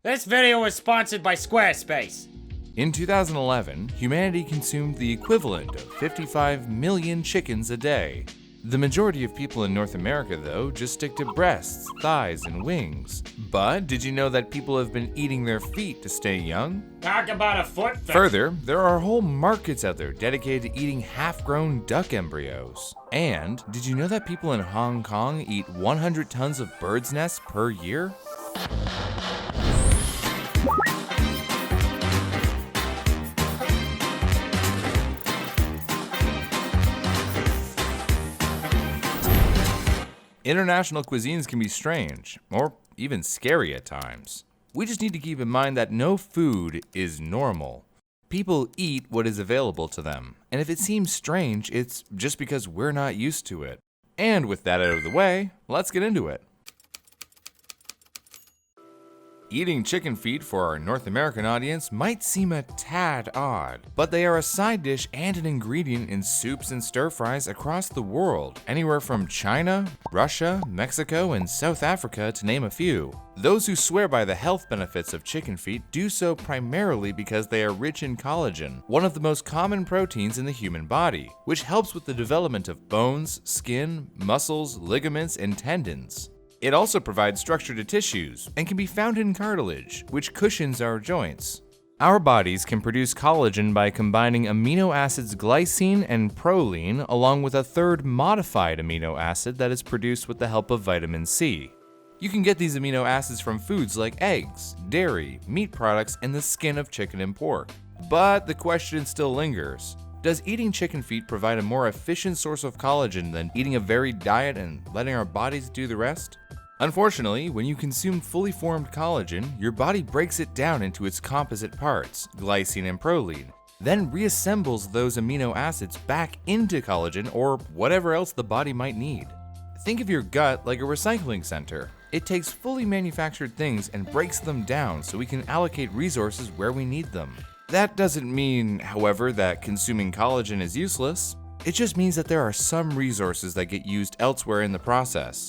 This video was sponsored by Squarespace. In 2011, humanity consumed the equivalent of 55 million chickens a day. The majority of people in North America, though, just stick to breasts, thighs, and wings. But did you know that people have been eating their feet to stay young? Talk about a foot thing. Further, there are whole markets out there dedicated to eating half-grown duck embryos. And did you know that people in Hong Kong eat 100 tons of birds' nests per year? International cuisines can be strange, or even scary at times. We just need to keep in mind that no food is normal. People eat what is available to them, and if it seems strange, it's just because we're not used to it. And with that out of the way, let's get into it. Eating chicken feet for our North American audience might seem a tad odd, but they are a side dish and an ingredient in soups and stir-fries across the world, anywhere from China, Russia, Mexico, and South Africa to name a few. Those who swear by the health benefits of chicken feet do so primarily because they are rich in collagen, one of the most common proteins in the human body, which helps with the development of bones, skin, muscles, ligaments, and tendons. It also provides structure to tissues and can be found in cartilage, which cushions our joints. Our bodies can produce collagen by combining amino acids glycine and proline along with a third modified amino acid that is produced with the help of vitamin C. You can get these amino acids from foods like eggs, dairy, meat products, and the skin of chicken and pork. But the question still lingers. Does eating chicken feet provide a more efficient source of collagen than eating a varied diet and letting our bodies do the rest? Unfortunately, when you consume fully formed collagen, your body breaks it down into its composite parts, glycine and proline, then reassembles those amino acids back into collagen or whatever else the body might need. Think of your gut like a recycling center. It takes fully manufactured things and breaks them down so we can allocate resources where we need them. That doesn't mean, however, that consuming collagen is useless. It just means that there are some resources that get used elsewhere in the process.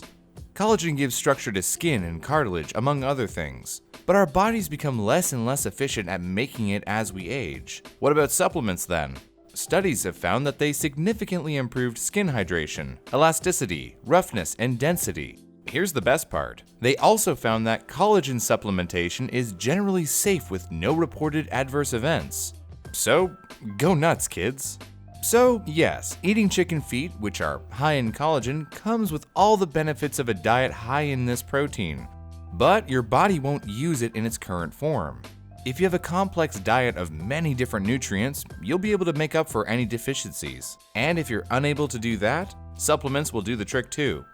Collagen gives structure to skin and cartilage, among other things. But our bodies become less and less efficient at making it as we age. What about supplements then? Studies have found that they significantly improved skin hydration, elasticity, roughness, and density. Here's the best part. They also found that collagen supplementation is generally safe with no reported adverse events. So, go nuts, kids. So, yes, eating chicken feet, which are high in collagen, comes with all the benefits of a diet high in this protein. But your body won't use it in its current form. If you have a complex diet of many different nutrients, you'll be able to make up for any deficiencies. And if you're unable to do that, supplements will do the trick too.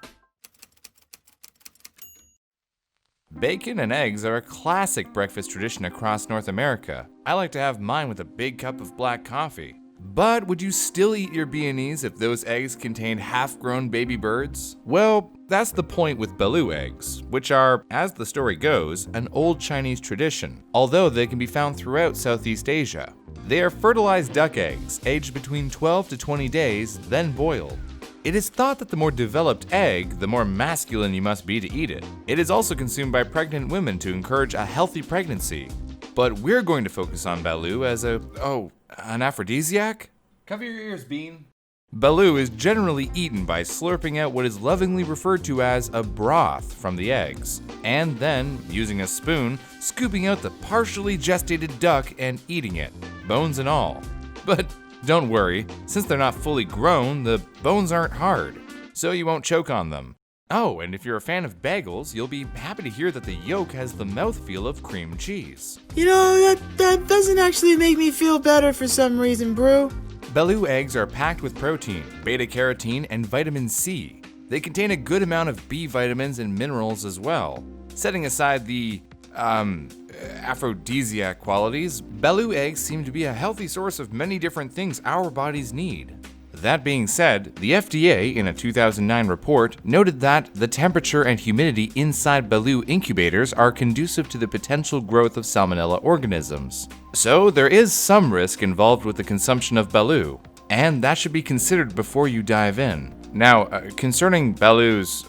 Bacon and eggs are a classic breakfast tradition across North America. I like to have mine with a big cup of black coffee. But would you still eat your Viennese if those eggs contained half-grown baby birds? Well, that's the point with Balu Eggs, which are, as the story goes, an old Chinese tradition, although they can be found throughout Southeast Asia. They are fertilized duck eggs, aged between 12 to 20 days, then boiled. It is thought that the more developed egg, the more masculine you must be to eat it. It is also consumed by pregnant women to encourage a healthy pregnancy. But we're going to focus on Balu as an aphrodisiac? Cover your ears, Bean. Balu is generally eaten by slurping out what is lovingly referred to as a broth from the eggs, and then, using a spoon, scooping out the partially gestated duck and eating it, bones and all. But don't worry, since they're not fully grown, the bones aren't hard, so you won't choke on them. Oh, and if you're a fan of bagels, you'll be happy to hear that the yolk has the mouthfeel of cream cheese. You know, that doesn't actually make me feel better for some reason, Brew. Balu eggs are packed with protein, beta-carotene, and vitamin C. They contain a good amount of B vitamins and minerals as well. Setting aside the, aphrodisiac qualities, Balu eggs seem to be a healthy source of many different things our bodies need. That being said, the FDA, in a 2009 report, noted that the temperature and humidity inside Balu incubators are conducive to the potential growth of salmonella organisms. So there is some risk involved with the consumption of Balu, and that should be considered before you dive in. Now, concerning Balu's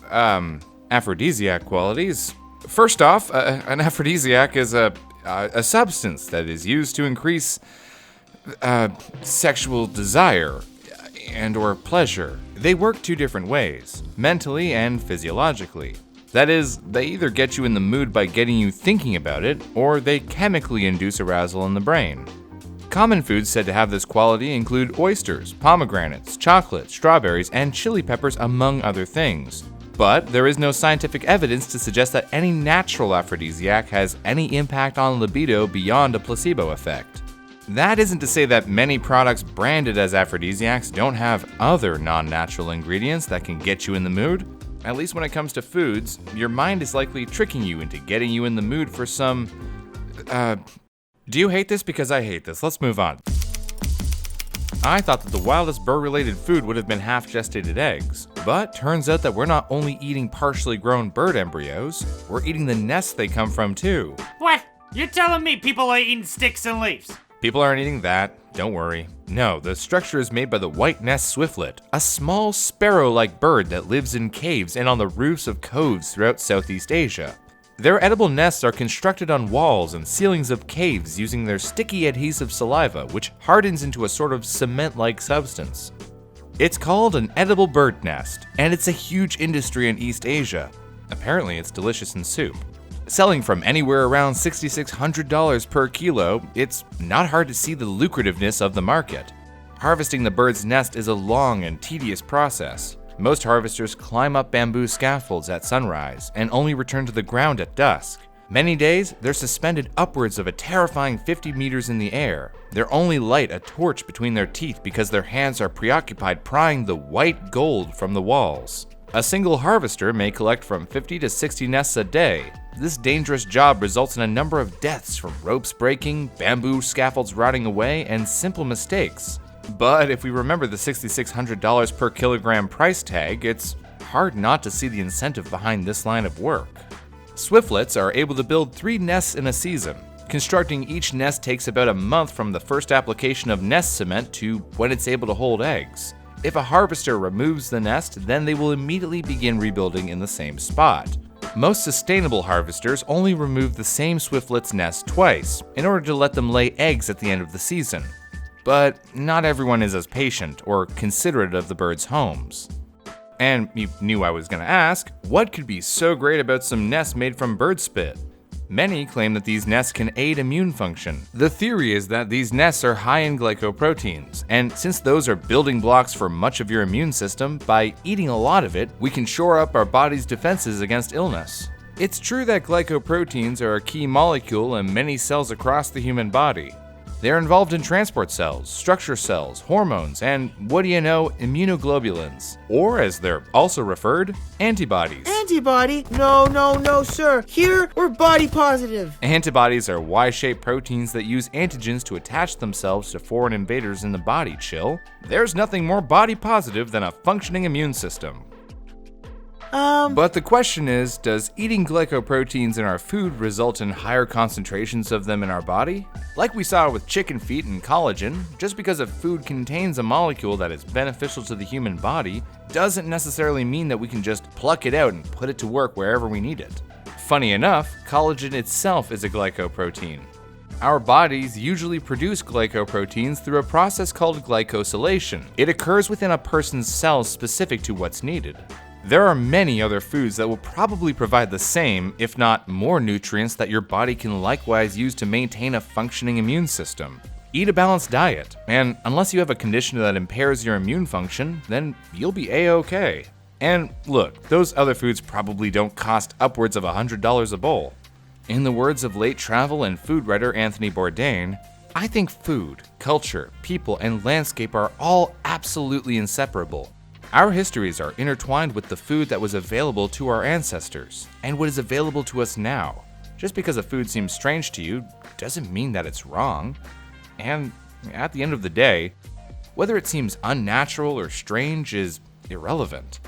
aphrodisiac qualities, First off, an aphrodisiac is a substance that is used to increase sexual desire and or pleasure. They work two different ways, mentally and physiologically. That is, they either get you in the mood by getting you thinking about it, or they chemically induce arousal in the brain. Common foods said to have this quality include oysters, pomegranates, chocolate, strawberries, and chili peppers, among other things. But there is no scientific evidence to suggest that any natural aphrodisiac has any impact on libido beyond a placebo effect. That isn't to say that many products branded as aphrodisiacs don't have other non-natural ingredients that can get you in the mood. At least when it comes to foods, your mind is likely tricking you into getting you in the mood for some, do you hate this? Because I hate this. Let's move on. I thought that the wildest bird-related food would have been half-gestated eggs, but turns out that we're not only eating partially grown bird embryos, we're eating the nests they come from too. What? You're telling me people are eating sticks and leaves? People aren't eating that, don't worry. No, the structure is made by the white nest swiftlet, a small sparrow-like bird that lives in caves and on the roofs of coves throughout Southeast Asia. Their edible nests are constructed on walls and ceilings of caves using their sticky adhesive saliva, which hardens into a sort of cement-like substance. It's called an edible bird nest, and it's a huge industry in East Asia. Apparently, it's delicious in soup. Selling from anywhere around $6,600 per kilo, it's not hard to see the lucrativeness of the market. Harvesting the bird's nest is a long and tedious process. Most harvesters climb up bamboo scaffolds at sunrise and only return to the ground at dusk. Many days, they're suspended upwards of a terrifying 50 meters in the air. Their only light a torch between their teeth because their hands are preoccupied prying the white gold from the walls. A single harvester may collect from 50 to 60 nests a day. This dangerous job results in a number of deaths from ropes breaking, bamboo scaffolds rotting away, and simple mistakes. But if we remember the $6,600 per kilogram price tag, it's hard not to see the incentive behind this line of work. Swiftlets are able to build 3 nests in a season. Constructing each nest takes about a month from the first application of nest cement to when it's able to hold eggs. If a harvester removes the nest, then they will immediately begin rebuilding in the same spot. Most sustainable harvesters only remove the same swiftlet's nest twice, in order to let them lay eggs at the end of the season. But not everyone is as patient or considerate of the birds' homes. And you knew I was going to ask, what could be so great about some nests made from bird spit? Many claim that these nests can aid immune function. The theory is that these nests are high in glycoproteins, and since those are building blocks for much of your immune system, by eating a lot of it, we can shore up our body's defenses against illness. It's true that glycoproteins are a key molecule in many cells across the human body. They're involved in transport cells, structure cells, hormones, and what do you know, immunoglobulins, or as they're also referred, antibodies. Antibody? No, sir. Here, we're body positive. Antibodies are Y-shaped proteins that use antigens to attach themselves to foreign invaders in the body, chill. There's nothing more body positive than a functioning immune system. But the question is, does eating glycoproteins in our food result in higher concentrations of them in our body? Like we saw with chicken feet and collagen, just because a food contains a molecule that is beneficial to the human body doesn't necessarily mean that we can just pluck it out and put it to work wherever we need it. Funny enough, collagen itself is a glycoprotein. Our bodies usually produce glycoproteins through a process called glycosylation. It occurs within a person's cells specific to what's needed. There are many other foods that will probably provide the same, if not more nutrients that your body can likewise use to maintain a functioning immune system. Eat a balanced diet, and unless you have a condition that impairs your immune function, then you'll be A-okay. And look, those other foods probably don't cost upwards of $100 a bowl. In the words of late travel and food writer Anthony Bourdain, I think food, culture, people, and landscape are all absolutely inseparable. Our histories are intertwined with the food that was available to our ancestors, and what is available to us now. Just because a food seems strange to you doesn't mean that it's wrong. And at the end of the day, whether it seems unnatural or strange is irrelevant.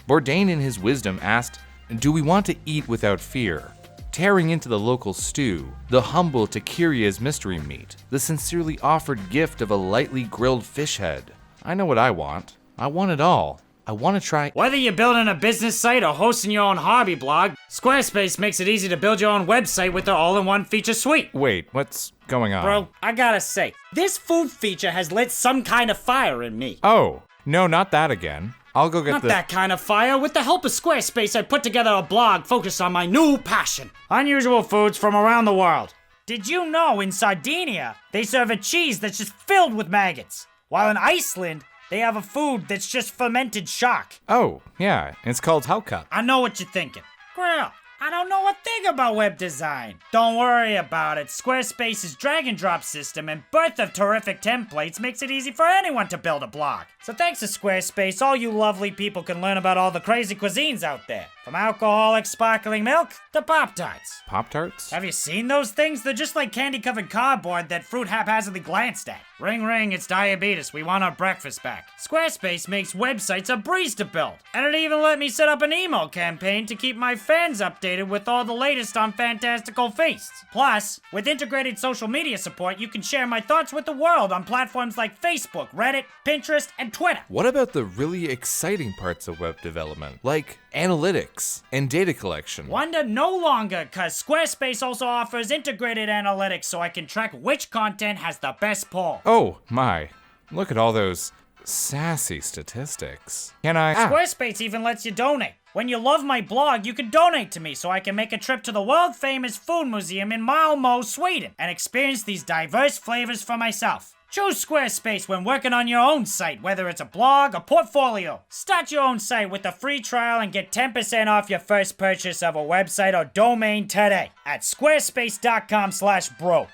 Bourdain in his wisdom asked, do we want to eat without fear? Tearing into the local stew, the humble taqueria's mystery meat, the sincerely offered gift of a lightly grilled fish head. I know what I want. I want it all. I want to try. Whether you're building a business site or hosting your own hobby blog, Squarespace makes it easy to build your own website with their all-in-one feature suite. Wait, what's going on? Bro, I gotta say, this food feature has lit some kind of fire in me. Oh, no, not that again. I'll go get Not that kind of fire. With the help of Squarespace, I put together a blog focused on my new passion. Unusual foods from around the world. Did you know in Sardinia, they serve a cheese that's just filled with maggots? While in Iceland, they have a food that's just fermented shark. Oh, yeah, it's called Hauka. I know what you're thinking. Grill, I don't know a thing about web design. Don't worry about it. Squarespace's drag and drop system and birth of terrific templates makes it easy for anyone to build a blog. So thanks to Squarespace, all you lovely people can learn about all the crazy cuisines out there. From alcoholic sparkling milk to Pop-Tarts. Pop-Tarts? Have you seen those things? They're just like candy-covered cardboard that fruit haphazardly glanced at. Ring ring, it's diabetes. We want our breakfast back. Squarespace makes websites a breeze to build. And it even let me set up an email campaign to keep my fans updated with all the latest on fantastical feasts. Plus, with integrated social media support, you can share my thoughts with the world on platforms like Facebook, Reddit, Pinterest, and Twitter. What about the really exciting parts of web development, like analytics and data collection? Wonder no longer, cause Squarespace also offers integrated analytics so I can track which content has the best pull. Oh my, look at all those sassy statistics. Can I? Squarespace even lets you donate. When you love my blog, you can donate to me so I can make a trip to the world-famous food museum in Malmö, Sweden, and experience these diverse flavors for myself. Choose Squarespace when working on your own site, whether it's a blog or portfolio. Start your own site with a free trial and get 10% off your first purchase of a website or domain today at squarespace.com/bro.